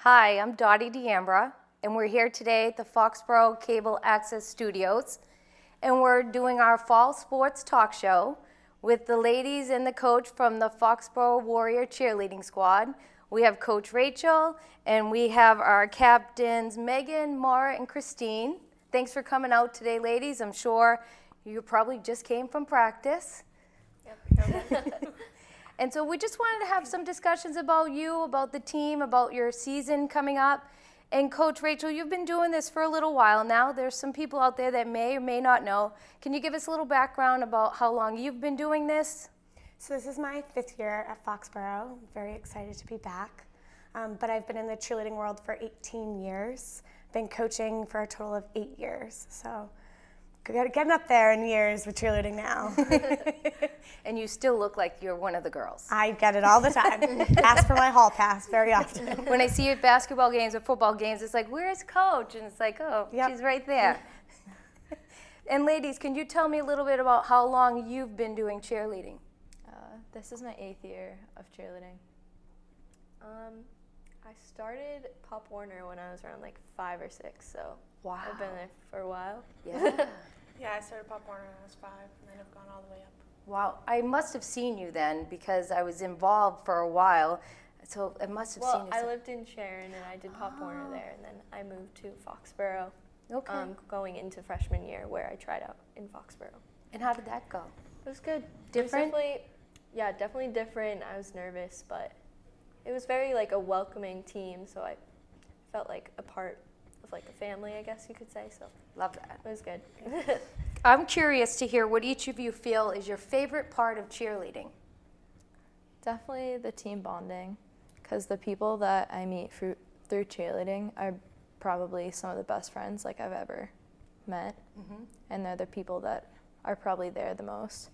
Hi, I'm Dottie D'Ambra, and we're here today at the Foxborough Cable Access Studios, and we're doing our fall sports talk show with the ladies and the coach from the Foxborough Warrior Cheerleading Squad. We have Coach Rachel, and we have our captains Megan, Mara, and Christine. Thanks for coming out today, ladies. I'm sure you probably just came from practice. Yep. And so we just wanted to have some discussions about you, about the team, about your season coming up. And Coach Rachel, you've been doing this for a little while now. There's some people out there that may or may not know. Can you give us a little background about how long you've been doing this? So this is my 5th year at Foxborough. I'm very excited to be back. But I've been in the cheerleading world for 18 years. Been coaching for a total of 8 years. So getting up there in years with cheerleading now. And you still look like you're one of the girls. I get it all the time. Ask for my hall pass very often. When I see you at basketball games or football games, it's like, where's Coach? And it's like, oh, Yep. She's right there. And ladies, can you tell me a little bit about how long you've been doing cheerleading? This is my 8th year of cheerleading. I started Pop Warner when I was around like 5 or 6, so Wow. I've been there for a while. Yeah. Yeah, I started Pop Warner when I was 5, and then I've gone all the way up. Wow. I must have seen you then because I was involved for a while. So I must have seen Well, you. I lived in Sharon and I did Pop Warner there, and then I moved to Foxborough Okay. going into freshman year where I tried out in Foxborough. And how did that go? It was good. Different? It was definitely different. I was nervous, but it was very like a welcoming team, so I felt like a part of like a family, I guess you could say. So Love that. it was good. I'm curious to hear what each of you feel is your favorite part of cheerleading. Definitely the team bonding, because the people that I meet through cheerleading are probably some of the best friends like I've ever met, and they're the people that are probably there the most.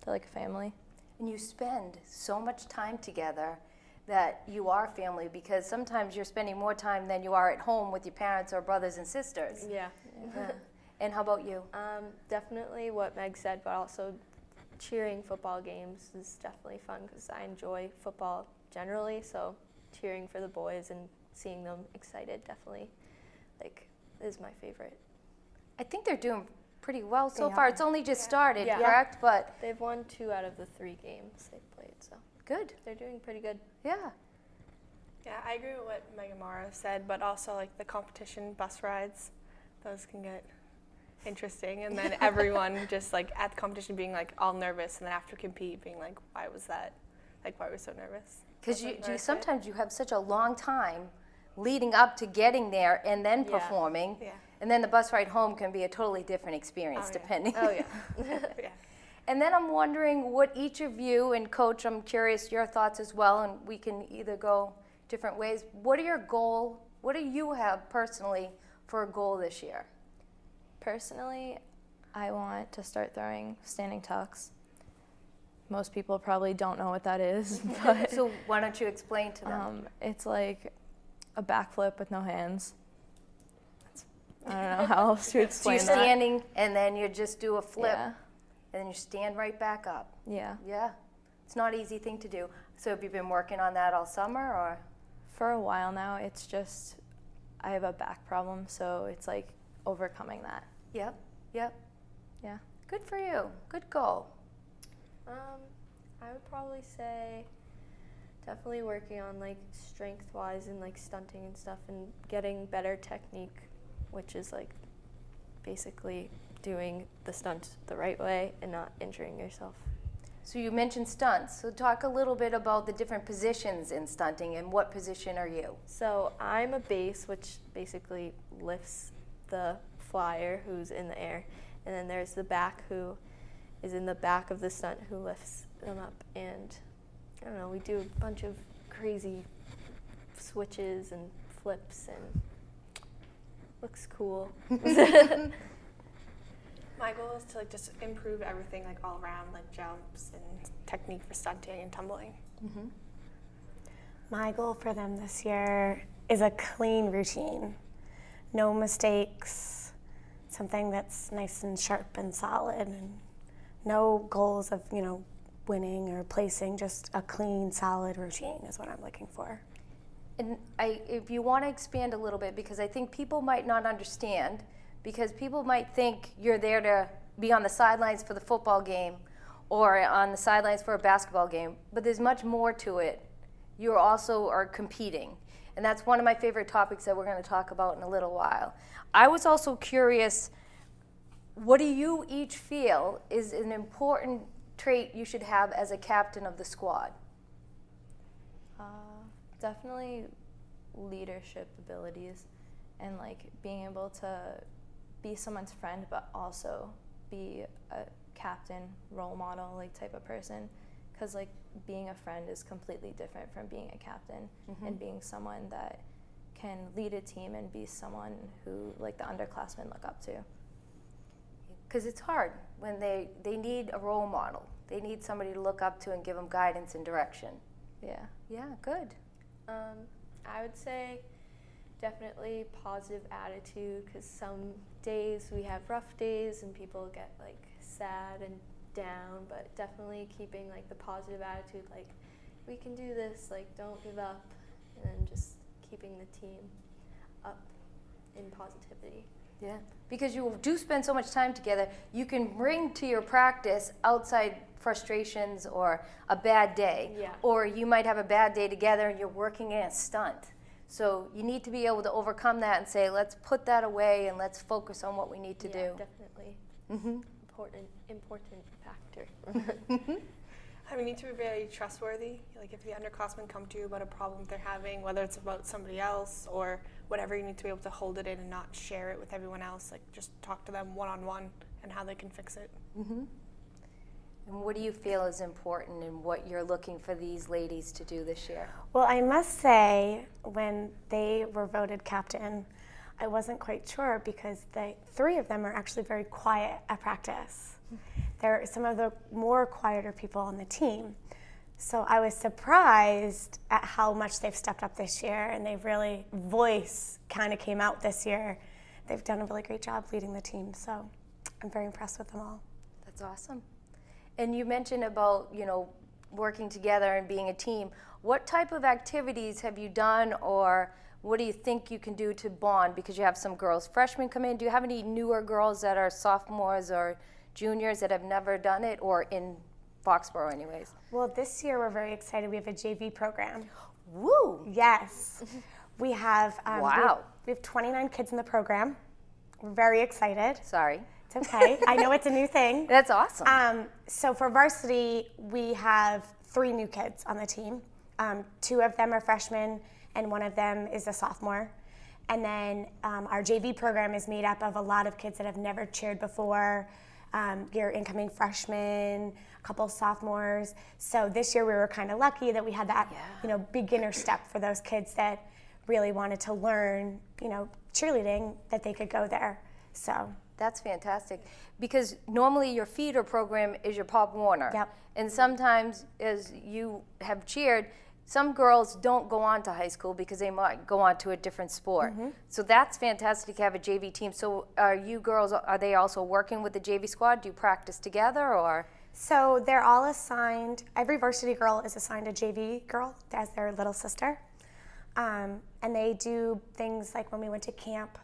They're like a family. And you spend so much time together that you are family, because sometimes you're spending more time than you are at home with your parents or brothers and sisters. Yeah. And how about you? Definitely what Meg said, but also cheering football games is definitely fun because I enjoy football generally, so cheering for the boys and seeing them excited definitely is my favorite. I think they're doing pretty well so They far. are. It's only just started, Yeah. correct? But They've won 2 out of the 3 games they've played, so good. they're doing pretty good. Yeah. Yeah, I agree with what Meg and Mara said, but also like the competition bus rides, those can get interesting. And then everyone just like at the competition being like all nervous, and then after compete being like, why was that? Like, why were we so nervous? Because Wasn't nervous sometimes you have such a long time leading up to getting there and then Yeah. performing. Yeah. And then the bus ride home can be a totally different experience, Oh, yeah. depending. Oh yeah. Yeah. And then I'm wondering what each of you, and Coach, I'm curious your thoughts as well, and we can either go different ways. What do you have personally for a goal this year? Personally, I want to start throwing standing tucks. Most people probably don't know what that is, but So why don't you explain to them? it's like a backflip with no hands. I don't know how else to So you're explain that. standing and then you just do a flip Yeah, and then you stand right back up. yeah. Yeah. It's not an easy thing to do. So have you been working on that all summer or? For a while now, it's just I have a back problem, so it's like overcoming that. Yep. Yep. Yeah. Good for you. Good goal. I would probably say definitely working on like strength-wise and like stunting and stuff, and getting better technique, which is like basically doing the stunt the right way and not injuring yourself. So you mentioned stunts. So talk a little bit about the different positions in stunting and what position are you? So I'm a base, which basically lifts the flyer who's in the air, and then there's the back who is in the back of the stunt who lifts them up, and I don't know, we do a bunch of crazy switches and flips, and looks cool. My goal is to like just improve everything like all around, like jumps and technique for stunting and tumbling. My goal for them this year is a clean routine. No mistakes, something that's nice and sharp and solid, and no goals of, winning or placing, just a clean, solid routine is what I'm looking for. And if you want to expand a little bit, because I think people might not understand, because people might think you're there to be on the sidelines for the football game or on the sidelines for a basketball game, but there's much more to it. You also are competing. And that's one of my favorite topics that we're going to talk about in a little while. I was also curious, what do you each feel is an important trait you should have as a captain of the squad? Definitely leadership abilities and like being able to be someone's friend but also be a captain, role model like type of person, because like being a friend is completely different from being a captain and being someone that can lead a team and be someone who like the underclassmen look up to. Because it's hard when they need a role model. They need somebody to look up to and give them guidance and direction. Yeah. Yeah, good. I would say definitely positive attitude, because some days we have rough days and people get like sad and down, but definitely keeping like the positive attitude, like we can do this, like don't give up, and then just keeping the team up in positivity. Yeah, because you do spend so much time together, you can bring to your practice outside frustrations or a bad day. Yeah. Or you might have a bad day together and you're working in a stunt. So you need to be able to overcome that and say, let's put that away and let's focus on what we need to do. Definitely. Important factor. We need to be very trustworthy. Like if the underclassmen come to you about a problem they're having, whether it's about somebody else or whatever, you need to be able to hold it in and not share it with everyone else. Like just talk to them one-on-one and how they can fix it. And what do you feel is important in what you're looking for these ladies to do this year? Well, I must say, when they were voted captain, I wasn't quite sure because the three of them are actually very quiet at practice. They're some of the more quieter people on the team. So I was surprised at how much they've stepped up this year, and they've really, voice kind of came out this year. They've done a really great job leading the team, so I'm very impressed with them all. That's awesome. And you mentioned about, working together and being a team. What type of activities have you done, or what do you think you can do to bond? Because you have some girls, freshmen come in. Do you have any newer girls that are sophomores or juniors that have never done it, or in Foxborough anyways? Well, this year we're very excited. We have a JV program. Woo! Yes. We have Wow. we have 29 kids in the program. We're very excited. Sorry. It's okay. I know it's a new thing. That's awesome. So for varsity, we have 3 new kids on the team. 2 of them are freshmen, and 1 of them is a sophomore. And then our JV program is made up of a lot of kids that have never cheered before. Your incoming freshmen, a couple sophomores. So this year we were kind of lucky that we had that, beginner step for those kids that really wanted to learn, cheerleading, that they could go there. So that's fantastic, because normally your feeder program is your Pop Warner. Yep. And sometimes, as you have cheered, some girls don't go on to high school because they might go on to a different sport. So that's fantastic to have a JV team. So are you girls, are they also working with the JV squad? Do you practice together, or? So they're all assigned, every varsity girl is assigned a JV girl as their little sister. And they do things like when we went to camp,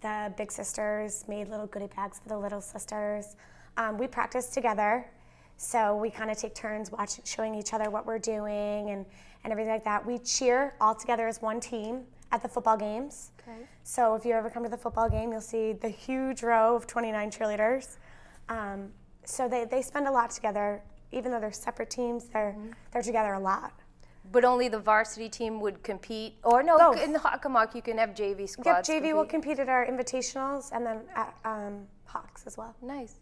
the big sisters made little goodie bags for the little sisters. We practice together, so we kind of take turns showing each other what we're doing and everything like that. We cheer all together as one team at the football games. Okay. So if you ever come to the football game, you'll see the huge row of 29 cheerleaders. So they spend a lot together. Even though they're separate teams, they're together a lot. But only the varsity team would compete, or no, Both. in the Hockomock you can have JV Yep, squads JV will compete at our invitationals and then at Hawks as well. Nice.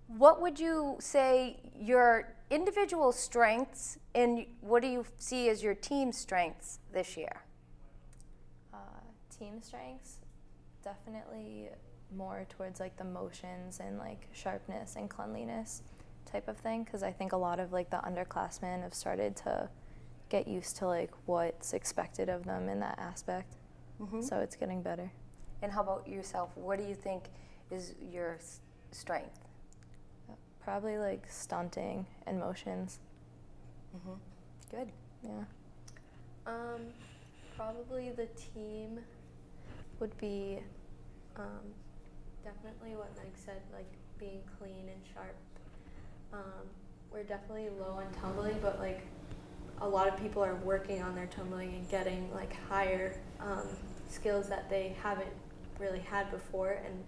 What would you say your individual strengths, and what do you see as your team strengths this year? Team strengths, definitely more towards like the motions and like sharpness and cleanliness type of thing, because I think a lot of like the underclassmen have started to get used to like what's expected of them in that aspect. So it's getting better. And how about yourself? What do you think is your strength? Probably like stunting and motions. Good. Yeah. Probably the team would be definitely what Meg said, like being clean and sharp. We're definitely low on tumbling, but like a lot of people are working on their tumbling and getting like higher skills that they haven't really had before, and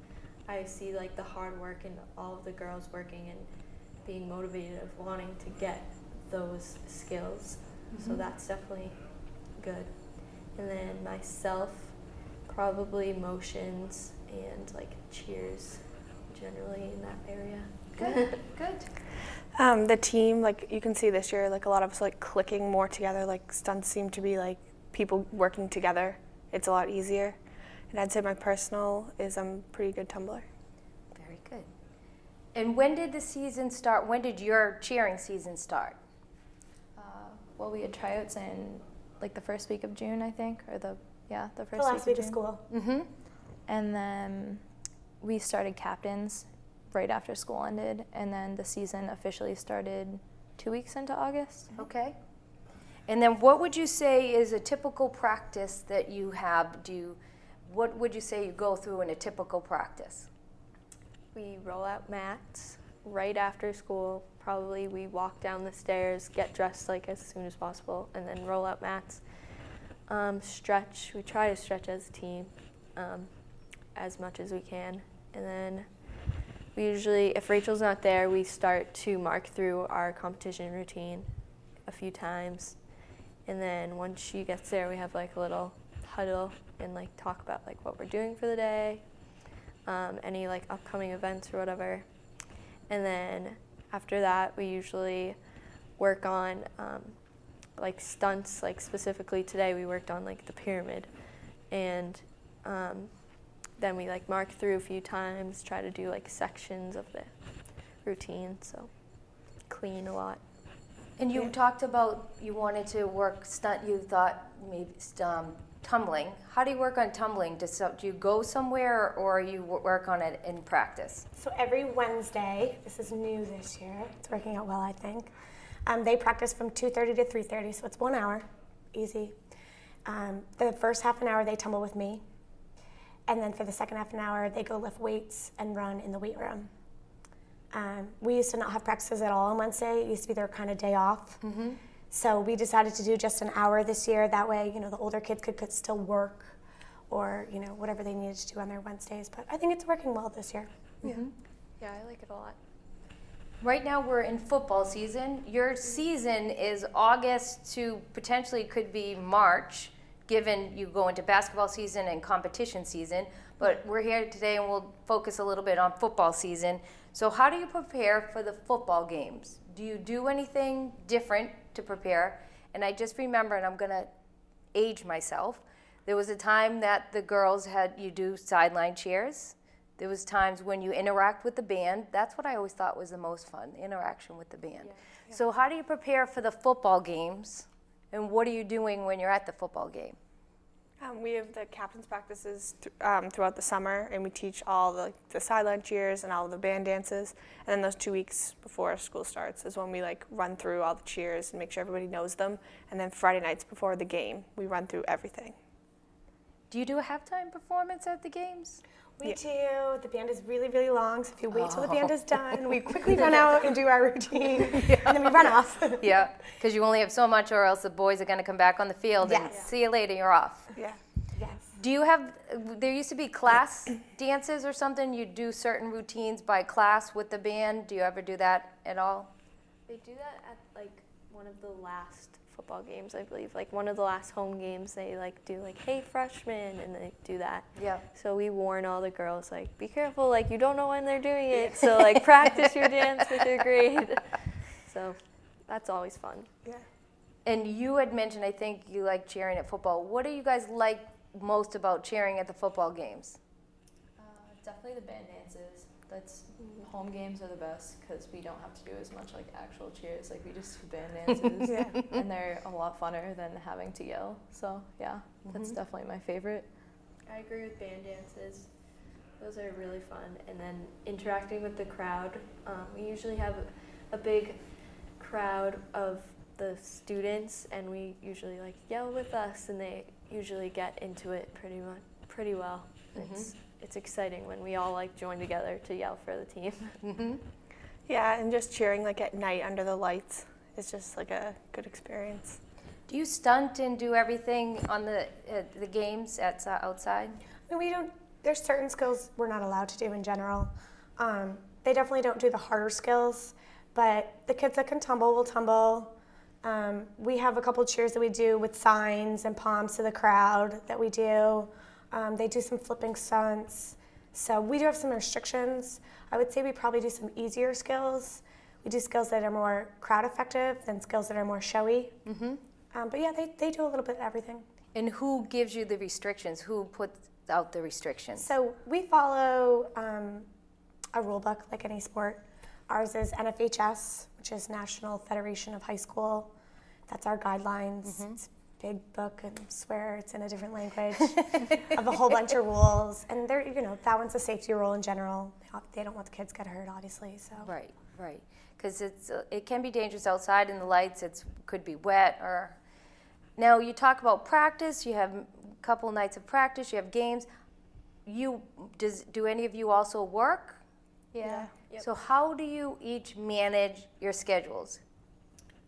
I see like the hard work and all of the girls working and being motivated of wanting to get those skills. So that's definitely good. And then myself, probably motions and like cheers, generally in that area. Good, good. The team, like you can see this year, like a lot of us like clicking more together. Like stunts seem to be like people working together. It's a lot easier. And I'd say my personal is I'm a pretty good tumbler. Very good. And when did the season start? When did your cheering season start? Well, we had tryouts in like the first week of June, I think, or the first The last week of June. school. Mm-hmm. And then we started captains right after school ended, and then the season officially started 2 weeks into August. Okay. And then what would you say is a typical practice that you have? What would you say you go through in a typical practice? We roll out mats right after school. Probably we walk down the stairs, get dressed like as soon as possible, and then roll out mats. Stretch. We try to stretch as a team as much as we can. And then we usually, if Rachel's not there, we start to mark through our competition routine a few times. And then once she gets there, we have like a little huddle and like talk about like what we're doing for the day, any like upcoming events or whatever. And then after that, we usually work on like stunts. Like specifically today, we worked on like the pyramid, and then we like mark through a few times, try to do like sections of the routine. So clean a lot. And you talked about you wanted to work stunt. You thought maybe tumbling. How do you work on tumbling? Do you go somewhere, or you work on it in practice? So every Wednesday, this is new this year, it's working out well, I think. They practice from 2:30 to 3:30, so it's 1 hour, easy. The first half an hour, they tumble with me. And then for the second half an hour, they go lift weights and run in the weight room. We used to not have practices at all on Wednesday. It used to be their kind of day off. Mm-hmm. So we decided to do just an hour this year. That way, the older kids could still work or, whatever they needed to do on their Wednesdays. But I think it's working well this year. Mm-hmm. Yeah, I like it a lot. Right now we're in football season. Your season is August to potentially could be March, given you go into basketball season and competition season. But we're here today and we'll focus a little bit on football season. So how do you prepare for the football games? Do you do anything different to prepare? And I just remember, and I'm going to age myself, there was a time that the girls you do sideline cheers. There was times when you interact with the band. That's what I always thought was the most fun, interaction with the band. Yeah. So how do you prepare for the football games? And what are you doing when you're at the football game? We have the captain's practices throughout the summer, and we teach all the sideline cheers and all the band dances. And then those 2 weeks before school starts is when we run through all the cheers and make sure everybody knows them. And then Friday nights before the game, we run through everything. Do you do a halftime performance at the games? We do. The band is really, really long, so if you wait till the band is done, we quickly run out and do our routine, and then we run off. Yeah, because you only have so much, or else the boys are going to come back on the field and see you later, you're off. Yeah. Yes. Do you have, there used to be class dances or something? You do certain routines by class with the band. Do you ever do that at all? They do that at one of the last football games, I believe. One of the last home games, they do hey freshmen, and they do that. Yeah. So we warn all the girls be careful, you don't know when they're doing it. So practice your dance with your grade. So that's always fun. Yeah. And you had mentioned, I think you like cheering at football. What do you guys like most about cheering at the football games? Definitely the band dances. Home games are the best because we don't have to do as much actual cheers. We just do band dances, and they're a lot funner than having to yell. So yeah, that's definitely my favorite. I agree with band dances. Those are really fun. And then interacting with the crowd. We usually have a big crowd of the students, and we usually like yell with us, and they usually get into it pretty well. It's exciting when we all like join together to yell for the team. Yeah, and just cheering like at night under the lights is just like a good experience. Do you stunt and do everything on the games outside? I mean, we don't. There's certain skills we're not allowed to do in general. They definitely don't do the harder skills, but the kids that can tumble will tumble. We have a couple cheers that we do with signs and palms to the crowd that we do. They do some flipping stunts. So we do have some restrictions. I would say we probably do some easier skills. We do skills that are more crowd effective than skills that are more showy. But yeah, they do a little bit of everything. And who gives you the restrictions? Who puts out the restrictions? So we follow a rule book like any sport. Ours is NFHS, which is National Federation of High School. That's our guidelines. It's a big book, and I swear it's in a different language of a whole bunch of rules. And they're, that one's a safety rule in general. They don't want the kids get hurt, obviously. So Right. Because it can be dangerous outside in the lights. Could be wet or. Now you talk about practice. You have a couple nights of practice. You have games. Do any of you also work? Yeah. Yep. So how do you each manage your schedules?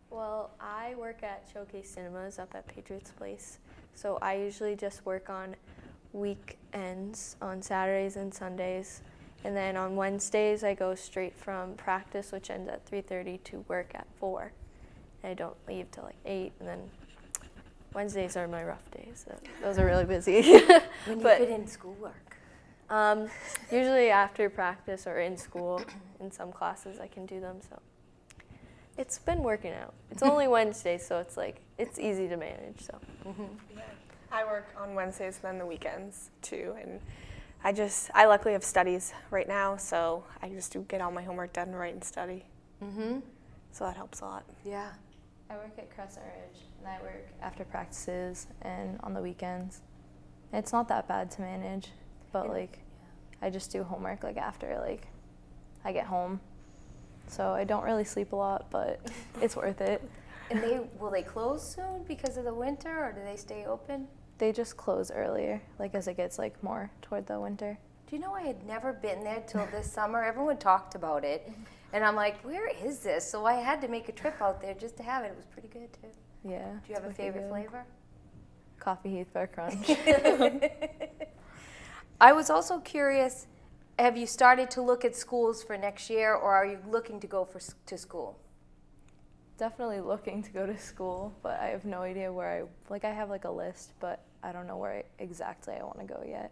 Well, I work at Showcase Cinemas up at Patriots Place, so I usually just work on weekends on Saturdays and Sundays, and then on Wednesdays I go straight from practice, which ends at 3:30, to work at 4. And I don't leave till like 8, and then Wednesdays are my rough days. So those are really busy. When you fit in schoolwork? Usually after practice or in school. In some classes I can do them, so it's been working out. It's only Wednesday, so it's easy to manage. So Yeah. I work on Wednesdays and then the weekends too, and I luckily have studies right now, so I just do get all my homework done, write and study. So that helps a lot. Yeah. I work at Crescent Ridge, and I work after practices and on the weekends. It's not that bad to manage, but I just do homework after I get home. So I don't really sleep a lot, but it's worth it. And will they close soon because of the winter, or do they stay open? They just close earlier, as it gets more toward the winter. Do you know I had never been there till this summer? Everyone talked about it, and I'm like, where is this? So I had to make a trip out there just to have it. It was pretty good too. Yeah. Do you have a favorite flavor? Coffee Heath Bar Crunch. I was also curious, have you started to look at schools for next year, or are you looking to go to school? Definitely looking to go to school, but I have no idea where I have a list, but I don't know where exactly I want to go yet.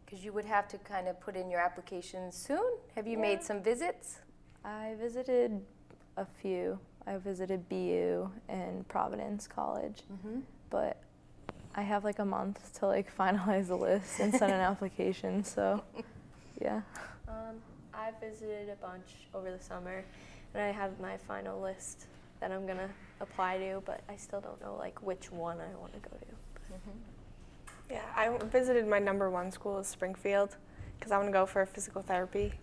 Because you would have to kind of put in your application soon. Have you made some visits? I visited a few. I visited BU and Providence College, but I have a month to finalize the list and send an application, so yeah. I visited a bunch over the summer, and I have my final list that I'm gonna apply to, but I still don't know which one I want to go to. Yeah, I visited my #1 school is Springfield because I want to go for physical therapy.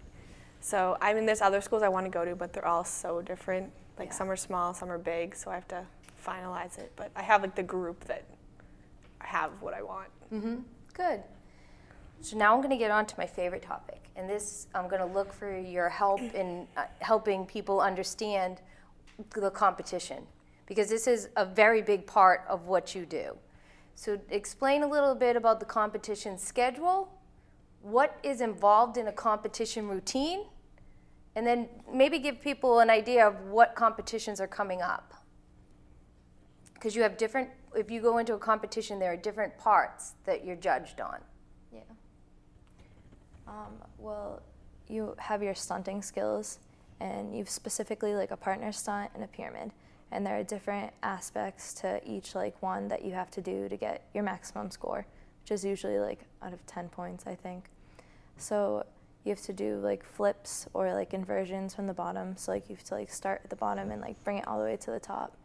So there's other schools I want to go to, but they're all so different. Some are small, some are big, so I have to finalize it. But I have the group that have what I want. Good. So now I'm going to get on to my favorite topic, and this I'm going to look for your help in helping people understand the competition, because this is a very big part of what you do. So explain a little bit about the competition schedule, what is involved in a competition routine, and then maybe give people an idea of what competitions are coming up. Because you have if you go into a competition, there are different parts that you're judged on. Yeah. Well, you have your stunting skills, and you've specifically a partner stunt and a pyramid. And there are different aspects to each one that you have to do to get your maximum score, which is usually out of 10 points, I think. So you have to do flips or inversions from the bottom. So you have to start at the bottom and bring it all the way to the top.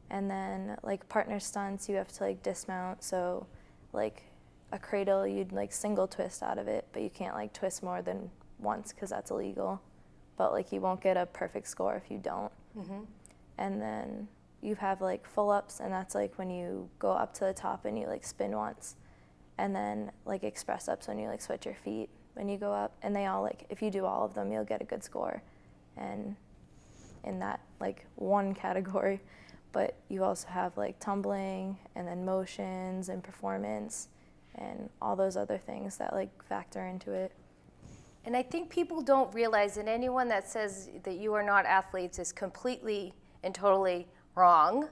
And then partner stunts, you have to dismount. So a cradle, you'd single twist out of it, but you can't twist more than once because that's illegal. But you won't get a perfect score if you don't. And then you have like full ups, and that's like when you go up to the top and you like spin once, and then like express ups when you like switch your feet when you go up, and they all like, if you do all of them, you'll get a good score, and in that like one category. But you also have like tumbling and then motions and performance and all those other things that like factor into it. And I think people don't realize that anyone that says that you are not athletes is completely and totally wrong,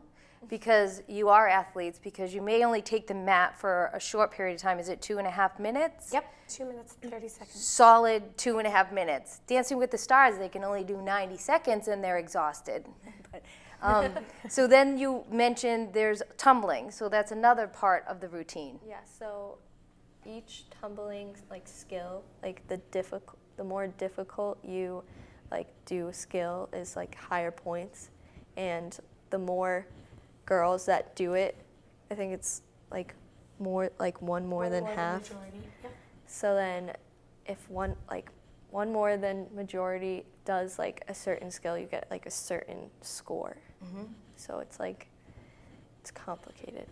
because you are athletes, because you may only take the mat for a short period of time. Is it 2.5 minutes? Yep, 2 minutes and 30 seconds. Solid 2.5 minutes. Dancing with the Stars, they can only do 90 seconds and they're exhausted. So then you mentioned there's tumbling, so that's another part of the routine. Yeah, so each tumbling like skill, like the more difficult you like do a skill is like higher points, and the more girls that do it, I think it's like more like one more than half. So then if one more than majority does like a certain skill, you get like a certain score. Mm-hmm. So it's like, it's complicated.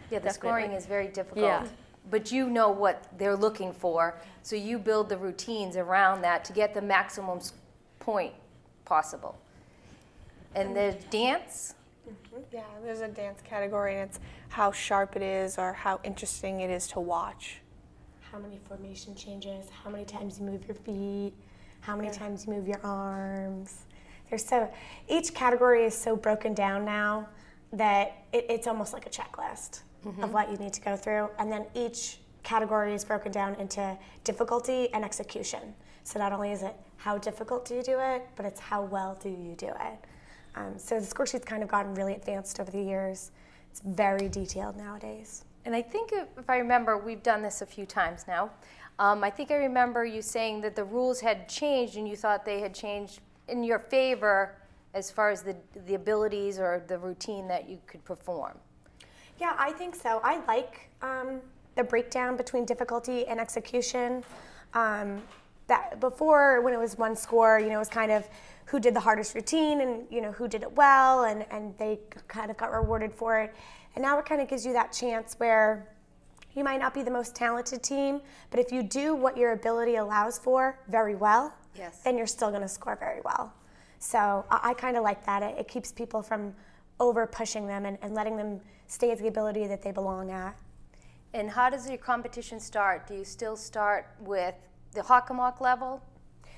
Yeah, the scoring is very difficult. Yeah. But you know what they're looking for, so you build the routines around that to get the maximum point possible. And there's dance. Mm-hmm. Yeah, there's a dance category, and it's how sharp it is or how interesting it is to watch. How many formation changes, how many times you move your feet, how many times you move your arms. Each category is so broken down now that it's almost like a checklist of what you need to go through. And then each category is broken down into difficulty and execution. So not only is it how difficult do you do it, but it's how well do you do it. So the score sheet's kind of gotten really advanced over the years. It's very detailed nowadays. And I think if I remember, we've done this a few times now. I think I remember you saying that the rules had changed and you thought they had changed in your favor as far as the abilities or the routine that you could perform. Yeah, I think so. I like the breakdown between difficulty and execution. That before, when it was one score, it was kind of who did the hardest routine and who did it well, and they kind of got rewarded for it. And now it kind of gives you that chance where you might not be the most talented team, but if you do what your ability allows for very well, then you're still going to score very well. So I kind of like that. It keeps people from over pushing them and letting them stay at the ability that they belong at. And how does your competition start? Do you still start with the Hockomock level?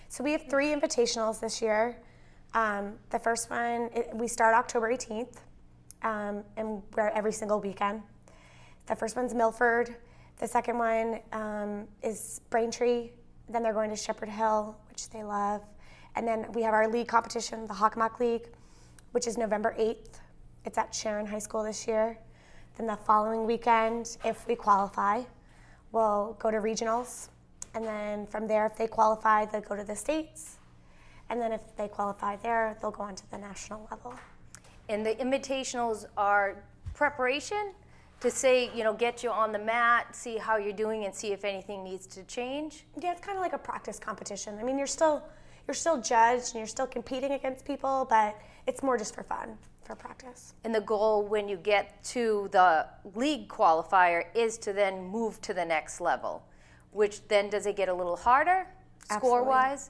So we have 3 invitationals this year. The first one, we start October 18th, and we're every single weekend. The first one's Milford. The second one is Braintree. Then they're going to Shepherd Hill, which they love. And then we have our league competition, the Hockomock League, which is November 8th. It's at Sharon High School this year. Then the following weekend, if we qualify, we'll go to regionals. And then from there, if they qualify, they'll go to the states. And then if they qualify there, they'll go on to the national level. And the invitationals are preparation to say, get you on the mat, see how you're doing, and see if anything needs to change? Yeah, it's kind of like a practice competition. I mean, you're still judged and you're still competing against people, but it's more just for fun, for practice. And the goal when you get to the league qualifier is to then move to the next level, which then does it get a little harder score-wise?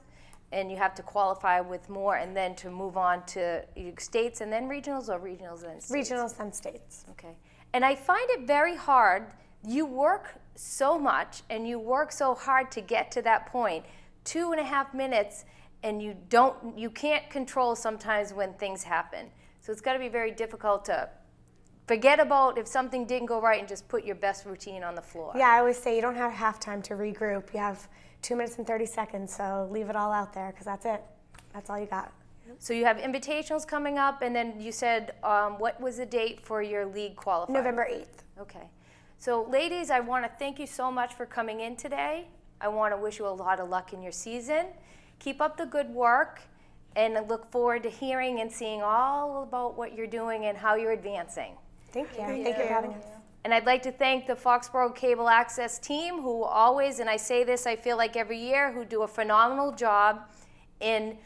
And you have to qualify with more and then to move on to states and then regionals, or regionals then states? Regionals then states. Okay. And I find it very hard. You work so much and you work so hard to get to that point. 2.5 minutes, and you can't control sometimes when things happen. So it's got to be very difficult to forget about if something didn't go right and just put your best routine on the floor. Yeah, I always say you don't have half time to regroup. You have 2 minutes and 30 seconds, so leave it all out there because that's it. That's all you got. So you have invitationals coming up, and then you said, what was the date for your league qualifier? November 8th. Okay. So ladies, I want to thank you so much for coming in today. I want to wish you a lot of luck in your season. Keep up the good work, and I look forward to hearing and seeing all about what you're doing and how you're advancing. Thank you. Thank you for having us. And I'd like to thank the Foxborough Cable Access team, who always, and I say this, I feel like every year, who do a phenomenal job in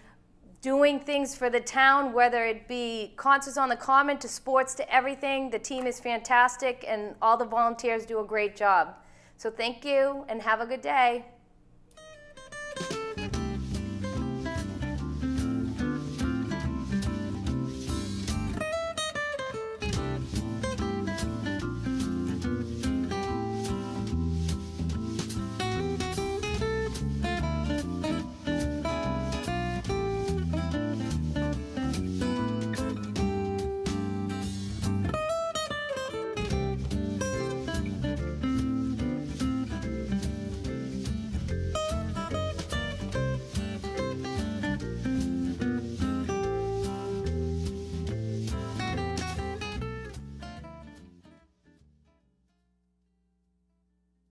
doing things for the town, whether it be concerts on the common to sports to everything. The team is fantastic and all the volunteers do a great job. So thank you and have a good day.